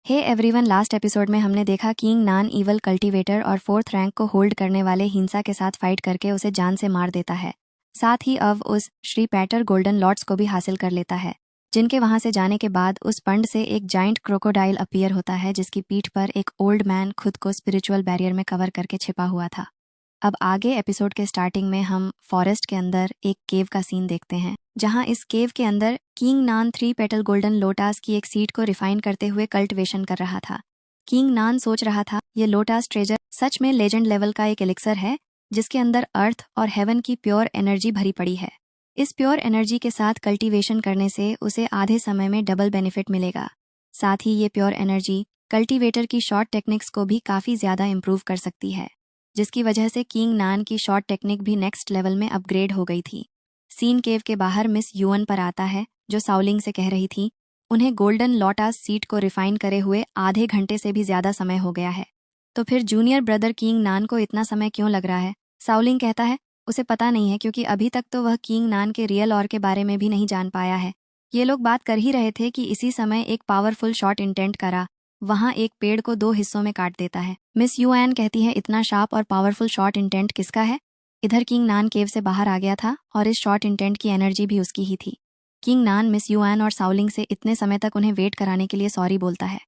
Hey everyone, last episode में हमने देखा किंग नान ईवल कल्टीवेटर और 4th रैंक को होल्ड करने वाले हिंसा के साथ फाइट करके उसे जान से मार देता है। साथ ही अब उस श्री पैटर गोल्डन लॉर्ड्स को भी हासिल कर लेता है, जिनके वहां से जाने के बाद उस पंड से एक जाइंट क्रोकोडाइल अपीयर होता है, जिसकी पीठ पर एक ओल्ड मैन खुद को स्पिरिचुअल बैरियर में कवर करके छिपा हुआ था। अब आगे एपिसोड के स्टार्टिंग में हम फॉरेस्ट के अंदर एक केव का सीन देखते हैं, जहां इस केव के अंदर किंग नान 3 पेटल गोल्डन लोटास की एक सीड को रिफाइन करते हुए कल्टिवेशन कर रहा था। किंग नान सोच रहा था, ये लोटास ट्रेजर सच में लेजेंड लेवल का एक एलिक्सर है, जिसके अंदर अर्थ और हेवन की प्योर एनर्जी भरी पड़ी है। इस प्योर एनर्जी के साथ कल्टीवेशन करने से उसे आधे समय में डबल बेनिफिट मिलेगा। साथ ही ये प्योर एनर्जी कल्टीवेटर की शॉर्ट टेक्निक्स को भी काफ़ी ज़्यादा इम्प्रूव कर सकती है, जिसकी वजह से किंग नान की शॉर्ट टेक्निक भी नेक्स्ट लेवल में अपग्रेड हो गई थी। सीन केव के बाहर मिस युअन पर आता है, जो साउलिंग से कह रही थी उन्हें गोल्डन लोटास सीड को रिफाइन करे हुए आधे घंटे से भी ज़्यादा समय हो गया है। तो फिर जूनियर ब्रदर किंग नान को इतना समय क्यों लग रहा है? साउलिंग कहता है उसे पता नहीं है, क्योंकि अभी तक तो वह किंग नान के रियल और के बारे में भी नहीं जान पाया है। ये लोग बात कर ही रहे थे कि इसी समय एक पावरफुल शॉट इंटेंट करा वहां एक पेड़ को 2 हिस्सों में काट देता है। मिस युएन कहती है, इतना शार्प और पावरफुल शॉट इंटेंट किसका है? इधर किंग नान केव से बाहर आ गया था और इस शॉट इंटेंट की एनर्जी भी उसकी ही थी। किंग नान मिस युएन और साउलिंग से इतने समय तक उन्हें वेट कराने के लिए सॉरी बोलता है।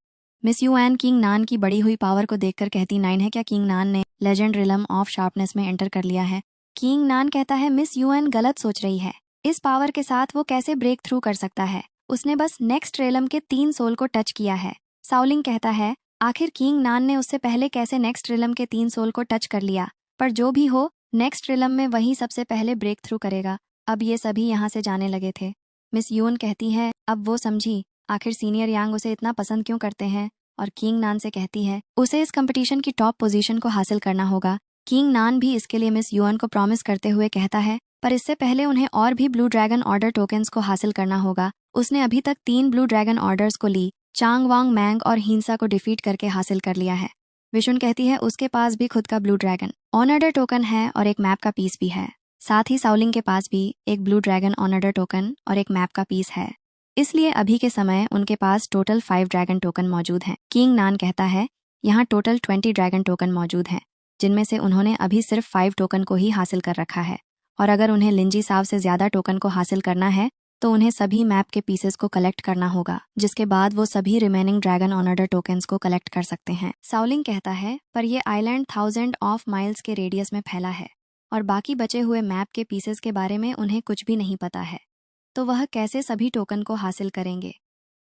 मिस युएन किंग नान की बड़ी हुई पावर को देखकर कहती, 9 है क्या किंग नान ने लेजेंड रिलम ऑफ शार्पनेस में एंटर कर लिया है? किंग नान कहता है, मिस युएन गलत सोच रही है। इस पावर के साथ वो कैसे ब्रेक थ्रू कर सकता है? उसने बस नेक्स्ट रेलम के 3 सोल को टच किया है। साउलिंग कहता है, आखिर किंग नान ने उससे पहले कैसे नेक्स्ट रिलम के 3 सोल को टच कर लिया? पर जो भी हो, नेक्स्ट रिलम में वही सबसे पहले ब्रेक थ्रू करेगा। अब ये सभी यहाँ से जाने लगे थे। मिस यून कहती है, अब वो समझी आखिर सीनियर यांग उसे इतना पसंद क्यों करते हैं, और किंग नान से कहती है उसे इस कंपटीशन की टॉप पोजीशन को हासिल करना होगा। किंग नान भी इसके लिए मिस युएन को प्रॉमिस करते हुए कहता है, पर इससे पहले उन्हें और भी ब्लू ड्रैगन ऑर्डर टोकन्स को हासिल करना होगा। उसने अभी तक 3 ब्लू ड्रैगन ऑर्डर्स को ली चांग वांग मैंग और हिंसा को डिफीट करके हासिल कर लिया है। विशुन कहती है उसके पास भी खुद का ब्लू ड्रैगन ऑनर्डर टोकन है और एक मैप का पीस भी है। साथ ही साउलिंग के पास भी एक ब्लू ड्रैगन ऑनर्डर टोकन और एक मैप का पीस है। इसलिए अभी के समय उनके पास टोटल 5 ड्रैगन टोकन मौजूद हैं। किंग नान कहता है यहाँ टोटल 20 ड्रैगन टोकन मौजूद हैं, जिनमें से उन्होंने अभी सिर्फ 5 टोकन को ही हासिल कर रखा है, और अगर उन्हें लिंजी साव से ज़्यादा टोकन को हासिल करना है तो उन्हें सभी मैप के पीसेस को कलेक्ट करना होगा, जिसके बाद वो सभी रिमेनिंग ड्रैगन ऑनर्डर टोकन्स को कलेक्ट कर सकते हैं। साउलिंग कहता है, पर यह आइलैंड 1000 ऑफ माइल्स के रेडियस में फैला है और बाकी बचे हुए मैप के पीसेस के बारे में उन्हें कुछ भी नहीं पता है, तो वह कैसे सभी टोकन को हासिल करेंगे?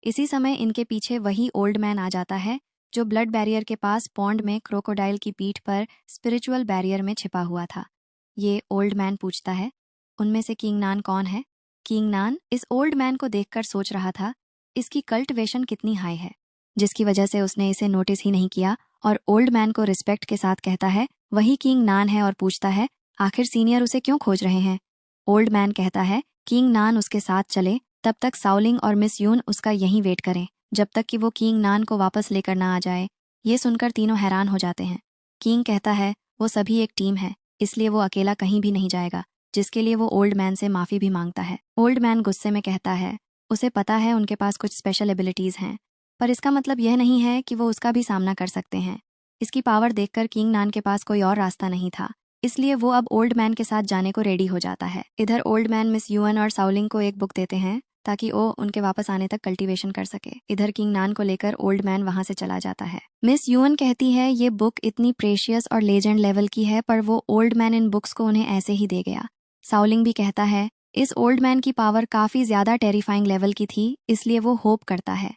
इसी समय इनके पीछे वही ओल्ड मैन आ जाता है, जो ब्लड बैरियर के पास पॉन्ड में क्रोकोडाइल की पीठ पर स्पिरिचुअल बैरियर में छिपा हुआ था। ये ओल्ड मैन पूछता है, उनमें से किंग नान कौन है? किंग नान इस ओल्ड मैन को देखकर सोच रहा था इसकी कल्टिवेशन कितनी हाई है, जिसकी वजह से उसने इसे नोटिस ही नहीं किया, और ओल्ड मैन को रिस्पेक्ट के साथ कहता है वही किंग नान है, और पूछता है आखिर सीनियर उसे क्यों खोज रहे हैं? ओल्ड मैन कहता है किंग नान उसके साथ चले, तब तक साउलिंग और मिस यून उसका यहीं वेट करें, जब तक कि वो किंग नान को वापस लेकर ना आ जाए। ये सुनकर तीनों हैरान हो जाते हैं। किंग कहता है वो सभी एक टीम है, इसलिए वो अकेला कहीं भी नहीं जाएगा, जिसके लिए वो ओल्ड मैन से माफ़ी भी मांगता है। ओल्ड मैन गुस्से में कहता है उसे पता है उनके पास कुछ स्पेशल एबिलिटीज़ हैं, पर इसका मतलब यह नहीं है कि वो उसका भी सामना कर सकते हैं। इसकी पावर देखकर किंग नान के पास कोई और रास्ता नहीं था, इसलिए वो अब ओल्ड मैन के साथ जाने को रेडी हो जाता है। इधर ओल्ड मैन मिस युएन और साउलिंग को एक बुक देते हैं ताकि वो उनके वापस आने तक कल्टीवेशन कर सके। इधर किंग नान को लेकर ओल्ड मैन वहां से चला जाता है। मिस युएन कहती है ये बुक इतनी प्रेशियस और लेजेंड लेवल की है, पर वो ओल्ड मैन इन बुक्स को उन्हें ऐसे ही दे गया। साउलिंग भी कहता है इस ओल्ड मैन की पावर काफ़ी ज़्यादा टेरिफाइंग लेवल की थी, इसलिए वो होप करता है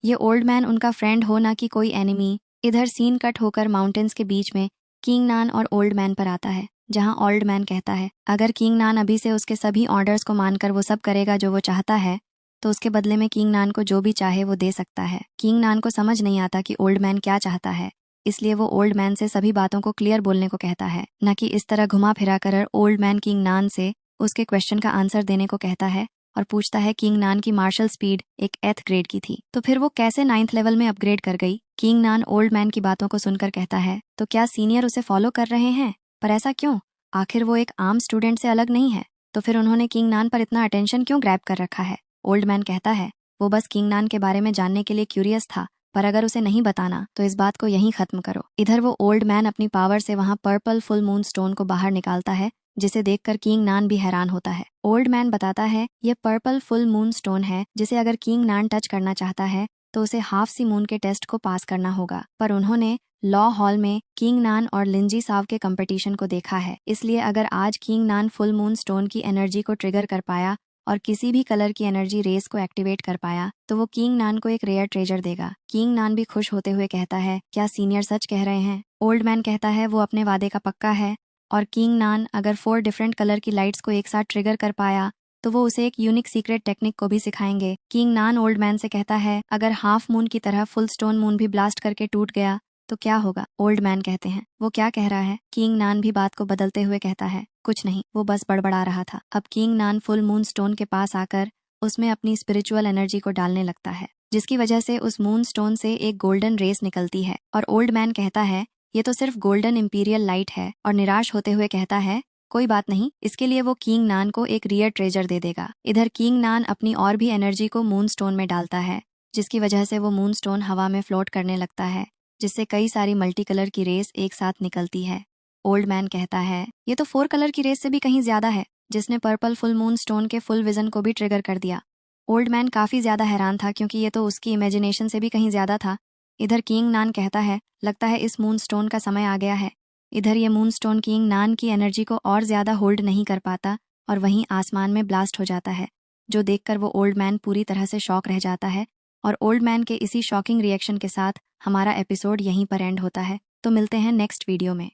ये ओल्ड मैन उनका फ्रेंड हो, ना कि कोई एनिमी। इधर सीन कट होकर माउंटेन्स के बीच में किंग नान और ओल्ड मैन पर आता है, जहां ओल्ड मैन कहता है अगर किंग नान अभी से उसके सभी ऑर्डर्स को मानकर वो सब करेगा जो वो चाहता है, तो उसके बदले में किंग नान को जो भी चाहे वो दे सकता है। किंग नान को समझ नहीं आता कि ओल्ड मैन क्या चाहता है, इसलिए वो ओल्ड मैन से सभी बातों को क्लियर बोलने को कहता है, न कि इस तरह घुमा फिरा कर। ओल्ड मैन किंग नान से उसके क्वेश्चन का आंसर देने को कहता है और पूछता है किंग नान की मार्शल स्पीड एक 8th ग्रेड की थी, तो फिर वो कैसे 9th लेवल में अपग्रेड कर गई? किंग नान ओल्ड मैन की बातों को सुनकर कहता है, तो क्या सीनियर उसे फॉलो कर रहे हैं? पर ऐसा क्यों? आखिर वो एक आम स्टूडेंट से अलग नहीं है, तो फिर उन्होंने किंग नान पर इतना अटेंशन क्यों ग्रैब कर रखा है? ओल्ड मैन कहता है वो बस किंग नान के बारे में जानने के लिए क्यूरियस था, पर अगर उसे नहीं बताना तो इस बात को यहीं खत्म करो। इधर वो ओल्ड मैन अपनी पावर से वहाँ पर्पल फुल मून स्टोन को बाहर निकालता है, जिसे देखकर किंग नान भी हैरान होता है। ओल्ड मैन बताता है ये पर्पल फुल मून स्टोन है, जिसे अगर किंग नान टच करना चाहता है तो उसे हाफ सी मून के टेस्ट को पास करना होगा। पर उन्होंने लॉ हॉल में किंग नान और लिंजी साव के कंपटीशन को देखा है, इसलिए अगर आज किंग नान फुल मून स्टोन की एनर्जी को ट्रिगर कर पाया और किसी भी कलर की एनर्जी रेस को एक्टिवेट कर पाया तो वो किंग नान को एक रेयर ट्रेजर देगा। किंग नान भी खुश होते हुए कहता है, क्या सीनियर सच कह रहे हैं? ओल्ड मैन कहता है वो अपने वादे का पक्का है, और किंग नान अगर 4 डिफरेंट कलर की लाइट्स को एक साथ ट्रिगर कर पाया तो वो उसे एक यूनिक सीक्रेट टेक्निक को भी सिखाएंगे। किंग नान ओल्ड मैन से कहता है, अगर हाफ मून की तरह फुल स्टोन मून भी ब्लास्ट करके टूट गया तो क्या होगा? ओल्ड मैन कहते हैं, वो क्या कह रहा है? किंग नान भी बात को बदलते हुए कहता है, कुछ नहीं, वो बस बड़बड़ा रहा था। अब किंग नान फुल मून स्टोन के पास आकर उसमें अपनी स्पिरिचुअल एनर्जी को डालने लगता है, जिसकी वजह से उस मून स्टोन से एक गोल्डन रेस निकलती है। और ओल्ड मैन कहता है ये तो सिर्फ गोल्डन इंपीरियल लाइट है, और निराश होते हुए कहता है कोई बात नहीं, इसके लिए वो किंग नान को एक रियर ट्रेजर दे देगा। इधर किंग नान अपनी और भी एनर्जी को मून स्टोन में डालता है, जिसकी वजह से वो मून स्टोन हवा में फ्लोट करने लगता है, जिससे कई सारी मल्टी कलर की रेस एक साथ निकलती है। ओल्ड मैन कहता है ये तो 4 कलर की रेस से भी कहीं ज्यादा है, जिसने पर्पल फुल मून स्टोन के फुल विजन को भी ट्रिगर कर दिया। ओल्ड मैन काफी ज्यादा हैरान था, क्योंकि ये तो उसकी इमेजिनेशन से भी कहीं ज्यादा था। इधर किंग नान कहता है, लगता है इस मून स्टोन का समय आ गया है। इधर ये मून स्टोन किंग नान की एनर्जी को और ज्यादा होल्ड नहीं कर पाता और वहीं आसमान में ब्लास्ट हो जाता है, जो देखकर वो ओल्ड मैन पूरी तरह से शॉक रह जाता है। और ओल्ड मैन के इसी शॉकिंग रिएक्शन के साथ हमारा एपिसोड यहीं पर एंड होता है। तो मिलते हैं नेक्स्ट वीडियो में।